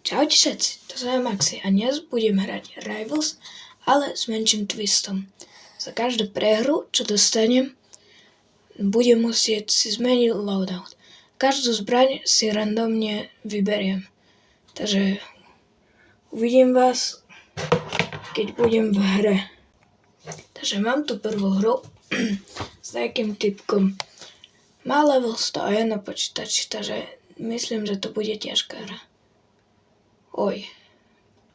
Čaute všetci, to som Maxi a dnes budem hrať Rivals, ale s menším twistom. Za každú prehru, čo dostanem, budem musieť si zmeniť loadout. Každú zbraň si randomne vyberiem. Takže uvidím vás, keď budem v hre. Takže mám tu prvú hru s takým typkom. Má level 101 na počítači, takže myslím, že to bude ťažká hra. Oj.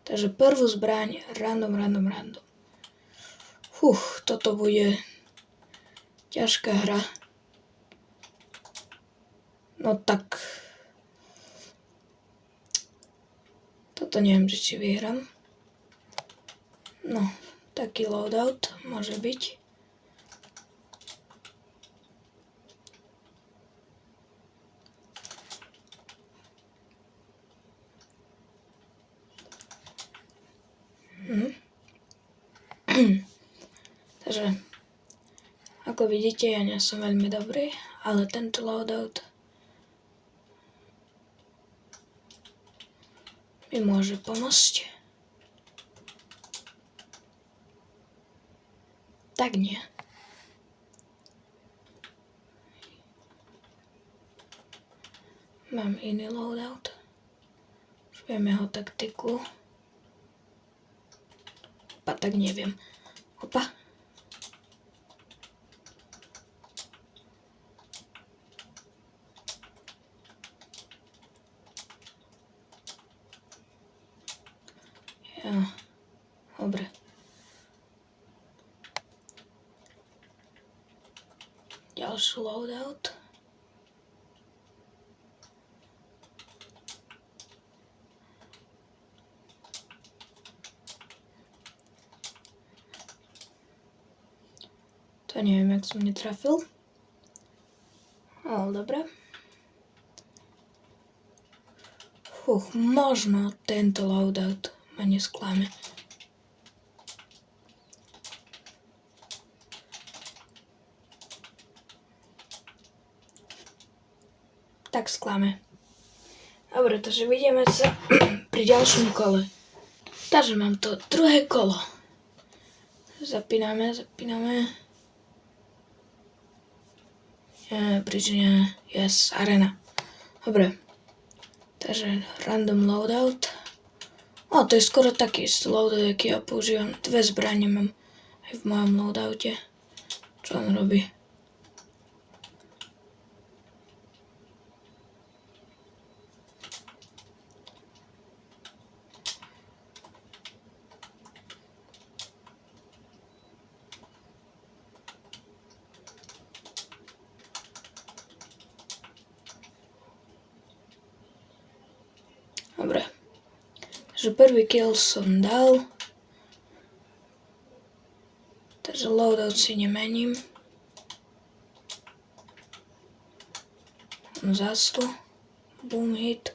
Takže prvú zbraň random. Toto bude ťažká hra. No tak. Toto neviem, či vyhrám. No, taký loadout môže byť. Takže, ako vidíte, ja nie som veľmi dobrý, ale tento loadout mi môže pomôcť. Tak nie. Mám iný loadout. Už viem jeho taktiku. Tak neviem. Opa. Ja. Dobre. Ďalší loadout. To neviem, jak som netrafil. Ale dobre. Možno tento loadout ma nesklame. Tak sklame. Dobre, takže vidíme sa pri ďalšom kole. Takže mám to druhé kolo. Zapíname. Prične yes, arena. Dobre. Takže random loadout. To je skoro taký loadout, aký ja používam. Dve zbrane mám aj v mojom loadoute. Čo on robí? Dobre. Takže prvý kill som dal. Takže loadout si nemením. Zas tu. Boom hit.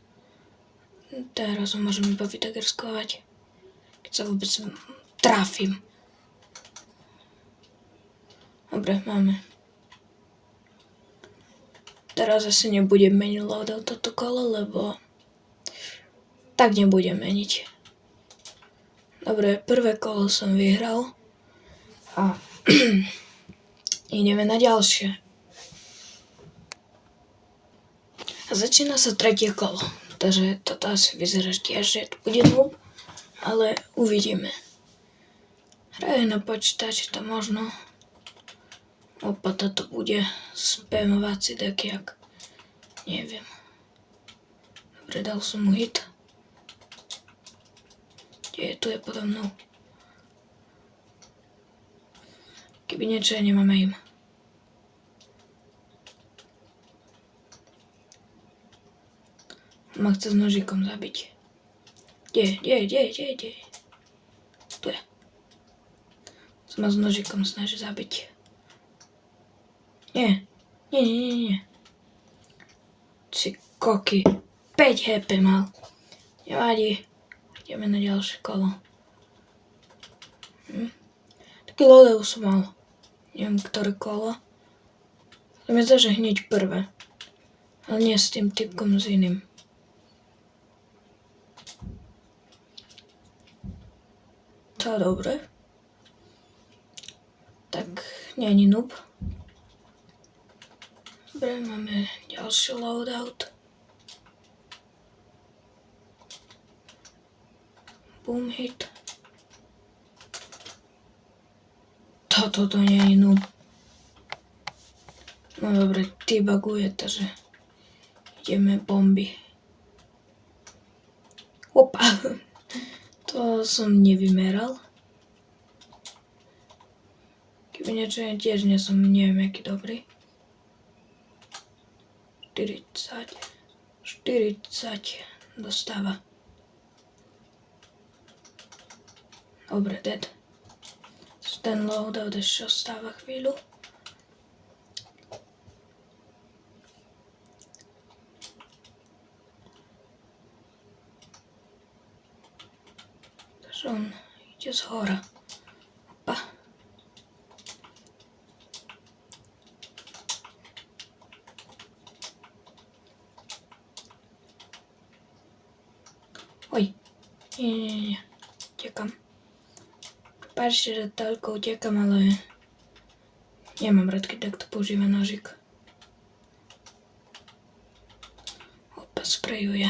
Teraz ho môžem iba vytagerskovať. Keď sa vôbec trafím. Dobre, máme. Teraz asi nebudem meniť loadout toto kolo, lebo tak nebudem meniť. Dobre, prvé kolo som vyhral a ideme na ďalšie. A začína sa tretie kolo, takže toto asi vyzerá tiež, že to bude noob, ale uvidíme. Hrajú na počítači, to možno toto bude spamovací dekiak. Neviem. Dobre, dal som mu hit. Tu je podo mnou. Keby niečo, ja nemám aim. Ma chce s nožikom zabiť. Kde? Tu je. Sa ma s nožikom snaží zabiť. Nie. Či koky. 5 HP mal. Nevadí. Ideme na ďalšie kolo. Taký loadout som mal. Neviem, ktoré kolo. To mi zdá, že hneď prvé. Ale nie s tým typkom, s iným. To dobre. Tak, nie ani noob. Dobre, máme ďalší loadout. Boom hit. Toto nie je noob. No dobre, debuguje, takže ideme bomby. Opa, to som nevymeral. Keby niečo tiež nie som, neviem, aký dobrý. 40 dostáva. Dobre, dead. Ten loadout ešte ostáva chvíľu. Takže on ide z hora. Opa. Oj, nie. Utekam. Prepáčte, že toľko utekam, ale nemám rád, keď takto používa nožik. Opa, sprejuje.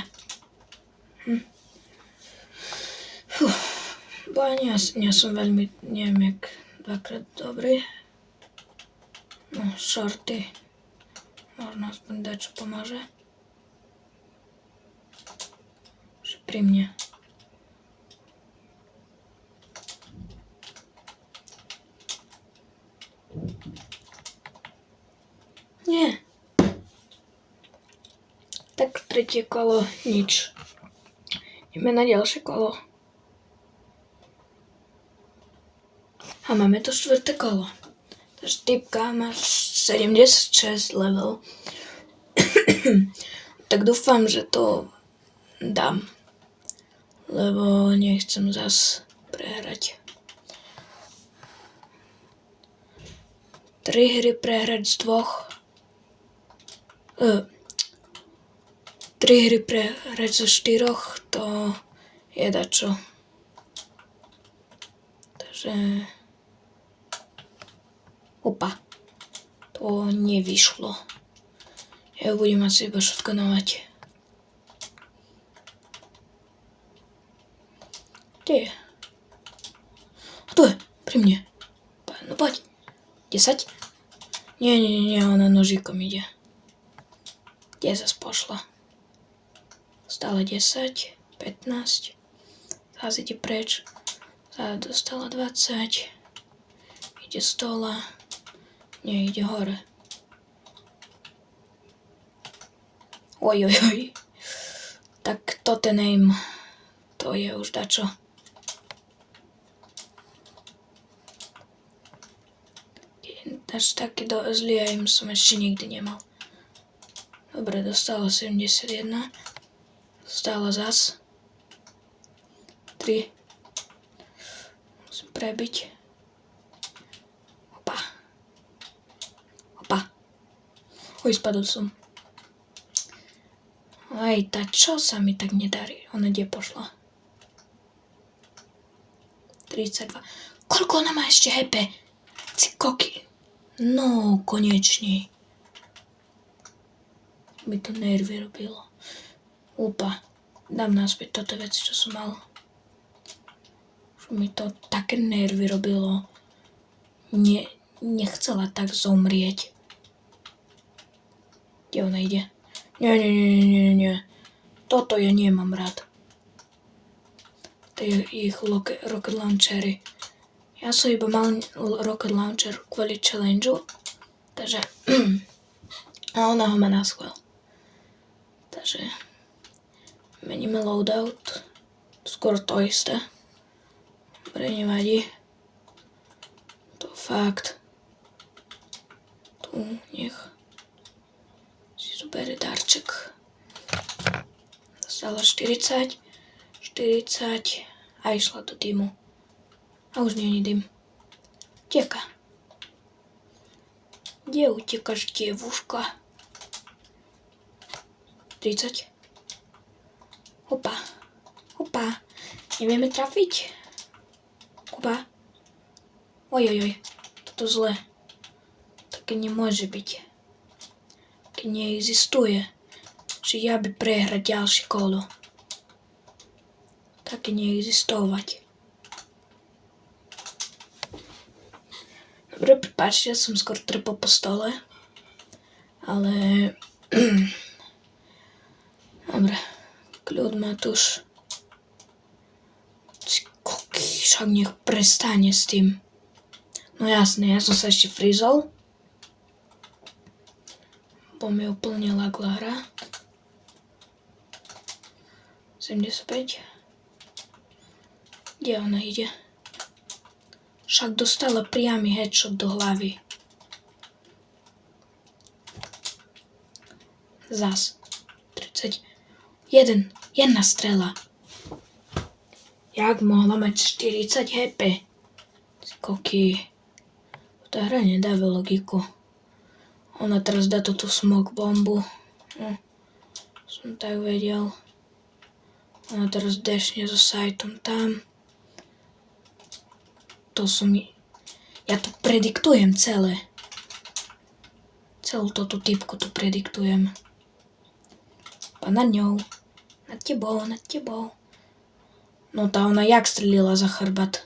Bo ani ja som veľmi, neviem, jak dvakrát dobrý. No, shorty. Možno aspoň dačo pomôže. Že pri mne. Nie. Tak tretie kolo, nič. Ideme na ďalšie kolo. A máme to štvrté kolo. Takže typka má 76 level. Tak dúfam, že to dám. Lebo nechcem zas prehrať. 3 hry prehrať z 2. 3 hry prehrať zo 4, to je dačo. Takže... Opa. To nevyšlo. Ja budem asi iba shotgunovať. Kde je? A tu je, pri mne. No poď. 10? Nie, ona nožikom ide. Kde zas pošla? Stále 10, 15. Zás ide preč. Zás dostala 20. Ide z dola. Nie, ide hore. Oj. Tak to ten aim. To je už dačo. Až taký zlý aim som ešte nikdy nemal. Dobre, dostala 71. Dostala zas. 3. Musím prebiť. Opa. Oj, spadol som. Aj tá čo sa mi tak nedarí? Ona kde pošla? 32. Koľko ona má ešte HP? Cikoky. No, konečne. Mi to nervy robilo. Opa. Dám naspäť toto veci, čo som mal. Už mi to také nervy robilo. Nechcela tak zomrieť. Kde ona ide? Nie. Toto ja nemám rád. To je ich rocket launchery. Ja som iba mal rocket launcher kvôli challengeu. Takže... A ona ho má na schvál. Takže... Meníme loadout. Skoro to isté. Dobre, nevadí. To fakt. Tu nech si zobere darček. Dostala 40 a išla do dymu. A už nie je dym. Teka. Kde utekaš, dievúška? 30. Opa. Nevieme trafiť. Opa. Ojojoj, toto zle. Také nemôže byť. Také neexistuje, že ja by prehrať ďalšie kolo. Také neexistovať. Dobre, prepáčte, ja som skôr trpol po stole. Ale... Dobre, kľud Matúš. Však nech prestane s tým. No jasné, ja som sa ešte frizol. Bo mi úplne lagla hra. 75. Kde ona ide? Však dostala priamy headshot do hlavy. Zas. 30. Jedna strela. Jak mohla mať 40 HP? Koky. Tá hra nedáva logiku. Ona teraz dá tú smoke bombu. Som tak vedel. Ona teraz dešne so sajtom tam. Ja to prediktujem celé. Celú túto typku tu prediktujem. A nad ňou. Nad tebou. No tá ona jak strelila za chrbát.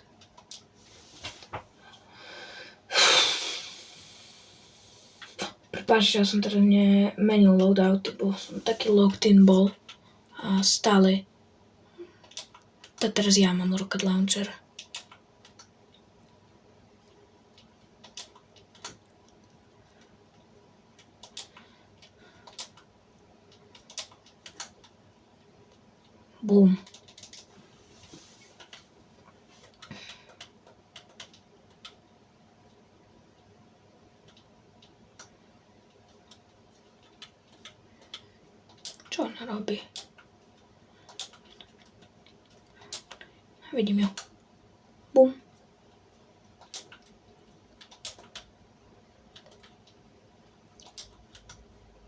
Prepáčte, ja som teraz nemenil loadout, bo som taký locked in bol. A stále. Teraz ja mám rocket launcher. Boom. Čo ona robí? Vidím ju. Bum.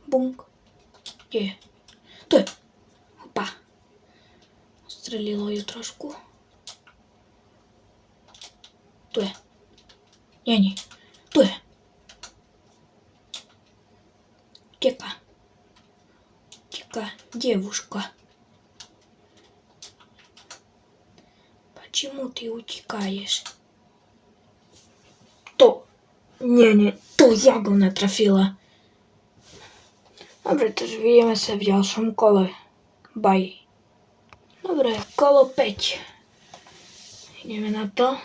Bunk. Kde je? Tu je. Opa. Strelilo ju trošku. Tu je. Nie. Tu je. Ucieka. Девушка. Почему ты утекаешь? Nie, to ja go natrafila. Dobre, takže vidíme sa v ďalšom kole. Bye. Dobre, kolo 5. Ideme na to.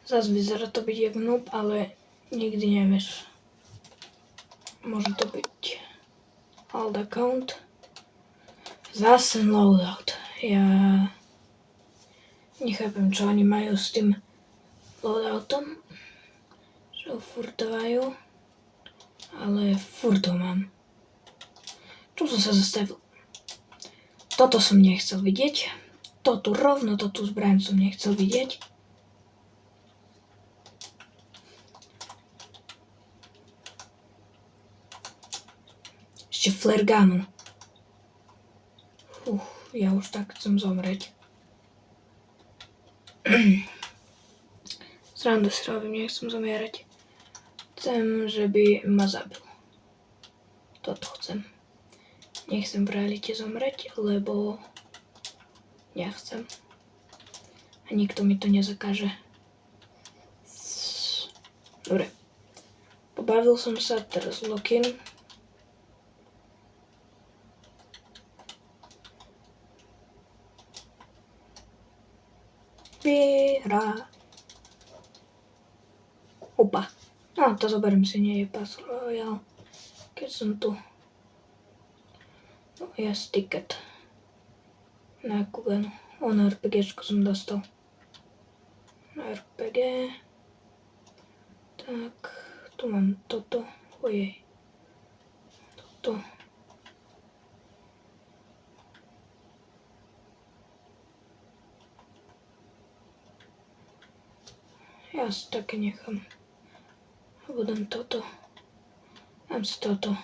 Zas vyzerá to byť jak noob, ale nikdy nevieš. Môže to byť old account. Zase loadout. Ja nechápem, čo oni majú s tým loadoutom. Že ho furt dávajú. Ale furt ho mám. Čo som sa zastavil? Toto som nechcel vidieť. Toto zbraň som nechcel vidieť. Ešte flare gunu. Ja už tak chcem zomrieť. Srandu si robím, nechcem zomierať. Chcem, že by ma zabil. Toto chcem. Nechcem v realite zomrieť, lebo nechcem. A nikto mi to nezakáže. Dobre. Pobavil som sa, teraz lock-in. Vyhrá. Opa. No, to zoberiem si, nie je Battle Royale. Keď som tu. No, yes, ticket. Na Kuganu. Na RPGčku som dostal. Na RPG. Tak, tu mám toto. Ojej. Toto. Ja si také nechám. A budem toto. Dám si toto.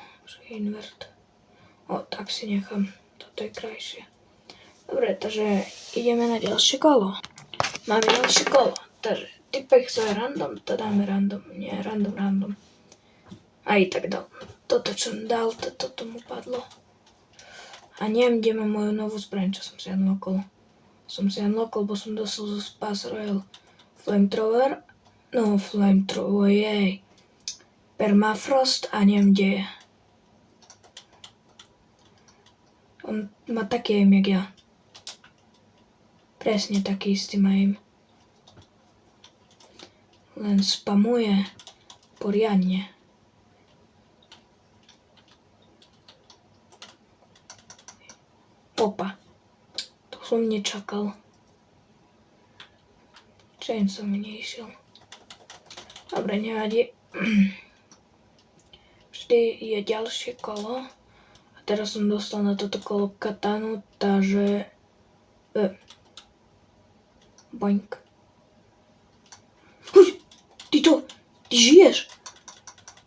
Invert. Tak si nechám. Toto je krajšie. Dobre, takže ideme na ďalšie kolo. Máme ďalšie kolo. Takže typek sa je random, to dáme random. Nie, random. A i tak dal. Toto, čo dal, toto mu padlo. A neviem, kde mám moju novú zbraň, čo som si unlockol. Bo som dostal zo Spas Royal Flamethrower. No, Flamethrower, jej. Permafrost a neviem, kde je. On má taký aim, jak ja. Presne taký istý má aim. Len spamuje poriadne. Opa. To som nečakal. Chain som mi neišiel. Dobre, nevadí. Vždy je ďalšie kolo. A teraz som dostal na toto kolo katanu, takže... Boink. Uj, ty žiješ?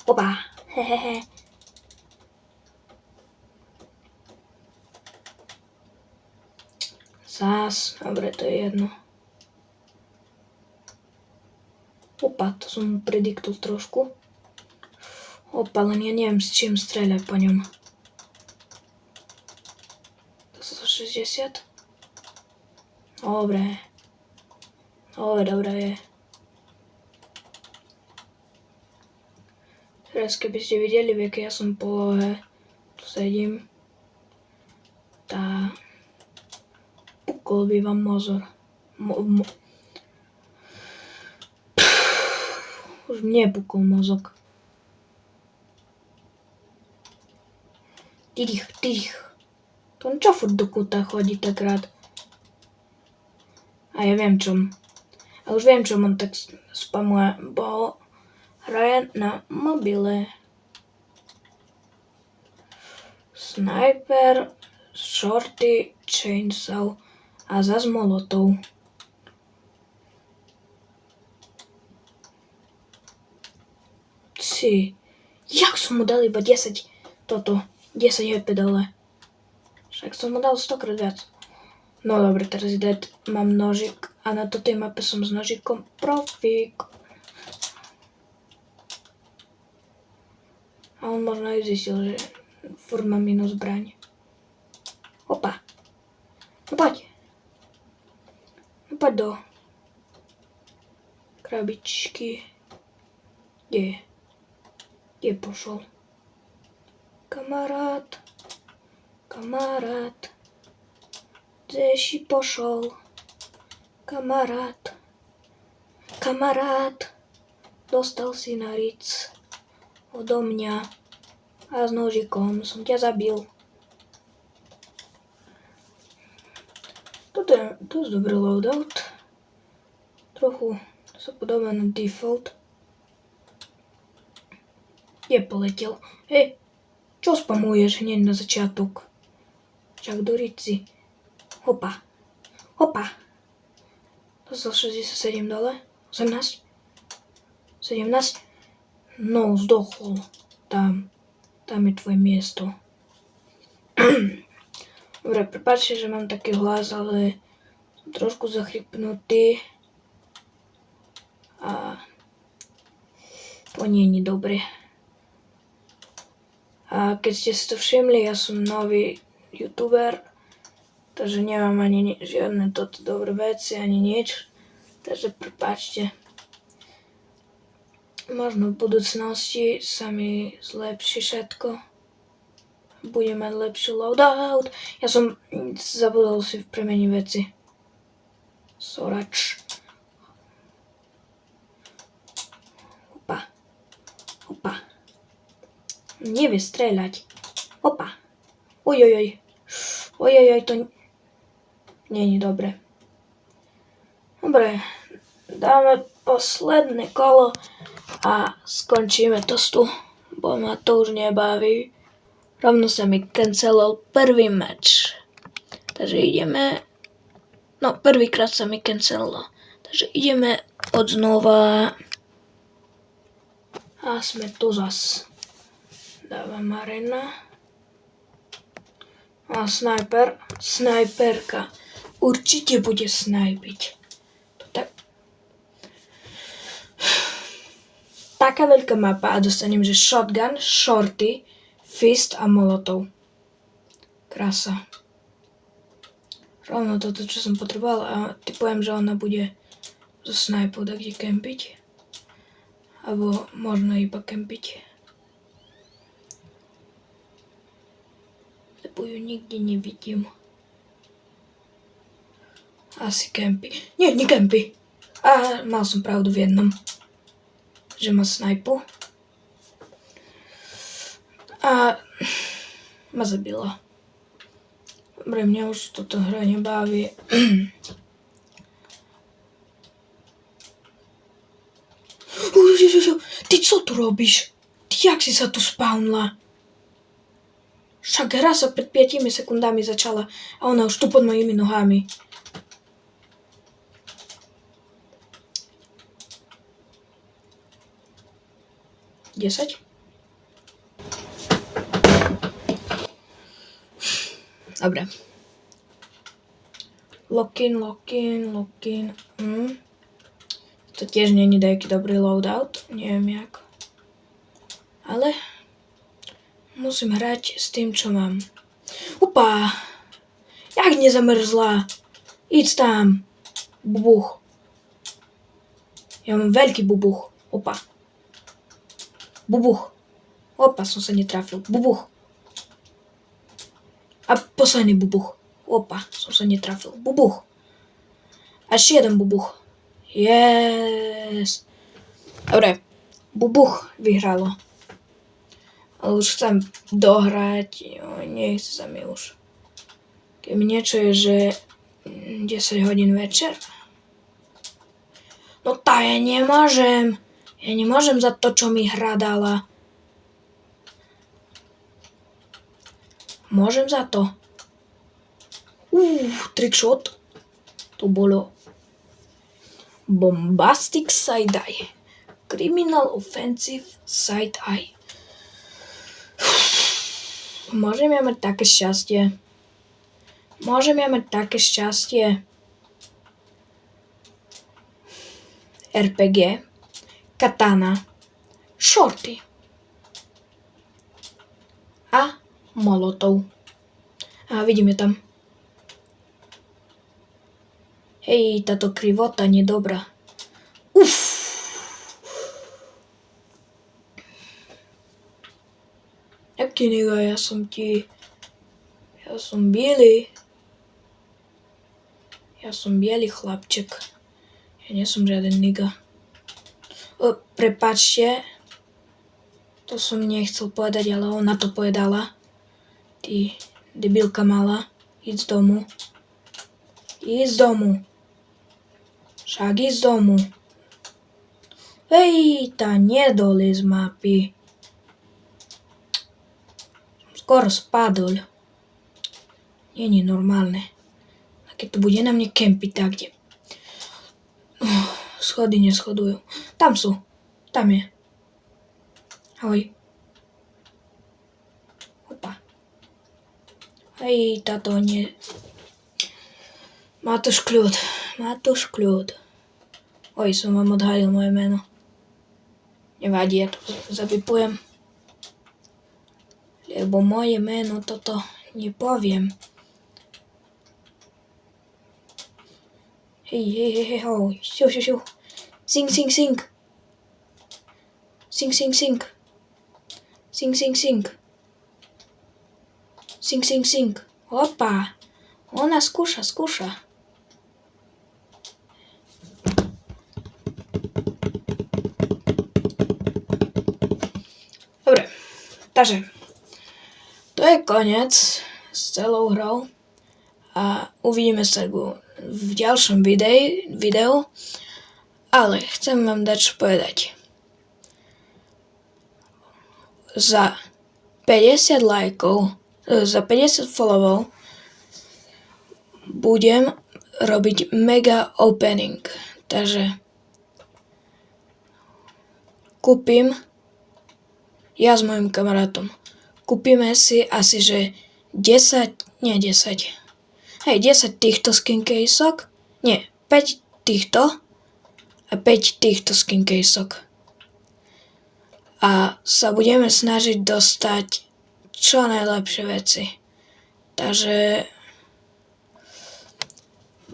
Opa, hehehe. Zás, dobre, to je jedno. Opa, to som mu prediktol trošku. Opa, len ja neviem s čím streľať po ňom. To sa 60. Dobre. Dobre je. Teraz keby ste videli, v jakej ja som polohe, tu sedím, tá pukol by vám mozor. Už mne pukol mozog. Tých. To on čo furt do kúta chodí tak rád? A ja viem čom. A už viem čom on tak spamuje, bo hraje na mobile. Sniper, shorty, chainsaw a zas molotov. Jak som mu dal iba 10 HP dole. Však som mu dal 100-krát viac. No dobre, teraz mám nožik a na tejto mape som s nožikom profík. A on možno aj zistil, že furt mám inú zbraň. Opa. No poď. Poď do krabičky. Kde pošol? Kamarát. Kde si pošol? Kamarát. Dostal si na ric odo mňa a s nožikom som ťa zabil. Toto je dosť dobrý loadout. Trochu sa podobá na default. Kde poletel? Hej, čo spamuješ hneď na začiatok? Čak do rici. Hopa. Dostal 67 dole. 18. 17. No, zdochol. Tam je tvoje miesto. Dobre, prepáčte, že mám taký hlas, ale som trošku zachrypnutý. A to nie je dobre. A keď ste si to všimli, ja som nový youtuber, takže nemám ani žiadne toto dobré veci, ani nič. Takže prepáčte. Možno v budúcnosti sa mi zlepší všetko. Budem mať lepší loadout. Ja som zabudol si premeniť veci. Sorač. Opa. Nevie streľať. Opa. Ojojoj, to nie je dobre. Dobre, dáme posledné kolo a skončíme to tu, bo ma to už nebaví. Rovno sa mi cancelol prvý match. Takže ideme... No, prvýkrát sa mi cancelilo. Takže ideme od znova. A sme tu zas. Dávam arena. A snajperka určite bude snajpiť. Toto Taká veľká mapa a dostanem, že shotgun, shorty, fist a molotov. Krása. Rovno toto, čo som potreboval a typujem, že ona bude zo snajpou kde kempiť. Alebo možno iba kempiť. Lebo ju nikde nevidím. Asi kempi. Nie kempi. A mal som pravdu v jednom. Že má snajpu. A ma zabila. Dobre, mňa už toto hra nebaví. Ty co tu robíš? Ty jak si sa tu spawnla? Však hra sa pred 5 sekundami začala a ona už tu pod mojimi nohami. Desať? Dobre. Lock in. To tiež není nejaký dobrý loadout, neviem jak. Ale musím hrať s tým, čo mám. Upa! Jak nezamrzla? Íď tam. Bubuch. Ja mám veľký bubuch. Opa. Bubuch. Opa, som sa netrafil. Bubuch. A posledný bubuch. Opa, som sa netrafil. Bubuch. Až jeden bubuch. Yes. Dobre. Bubuch vyhralo. Ale už chcem dohrať. Nechce sa mi už. Keď mi niečo je, že 10 hodín večer. No tá ja nemôžem. Ja nemôžem za to, čo mi hra dala. Môžem za to. Trickshot. To bolo bombastic side-eye. Criminal offensive side-eye. Môžem ja mať také šťastie. RPG. Katana, shorty a molotov. A vidíme tam. Hej, táto krivota nedobrá. Jaký niga, ja som biely. Ja som biely chlapček. Ja nie som žiaden niga. Prepáčte, to som nechcel povedať, ale ona to povedala. Ty debilka malá, ísť z domu. Však ísť z domu. Hej, tá nedoli z mapy. Skoro spadol. Nie normálne. A keď to bude na mne kempiť tak, kde... Schody neschodujú. Tam sú. Tam je. Ahoj. Opa. Hej, táto nie... Matúš kľud. Oj, som vám odhalil moje meno. Nevadí, ja to zabipujem. Lebo moje meno toto nepoviem. Hej, hoj. Šiu. Sing. Sing. Opa. Ona skúša. Dobre. Takže. To je koniec s celou hrou. A uvidíme sa v ďalšom videu. Ale chcem vám dať čo povedať. Za 50 lajkov, za 50 followov budem robiť mega opening. Takže kúpim ja s mojim kamarátom. Kúpime si asi, že 10 týchto skin caseok. Nie, 5 týchto a 5 týchto skincasok. A sa budeme snažiť dostať čo najlepšie veci. Takže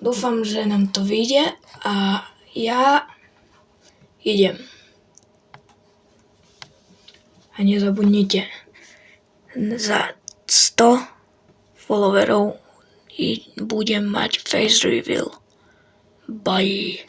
dúfam, že nám to vyjde a ja idem. A nezabudnite, za 100 followerov budem mať face reveal. Bye.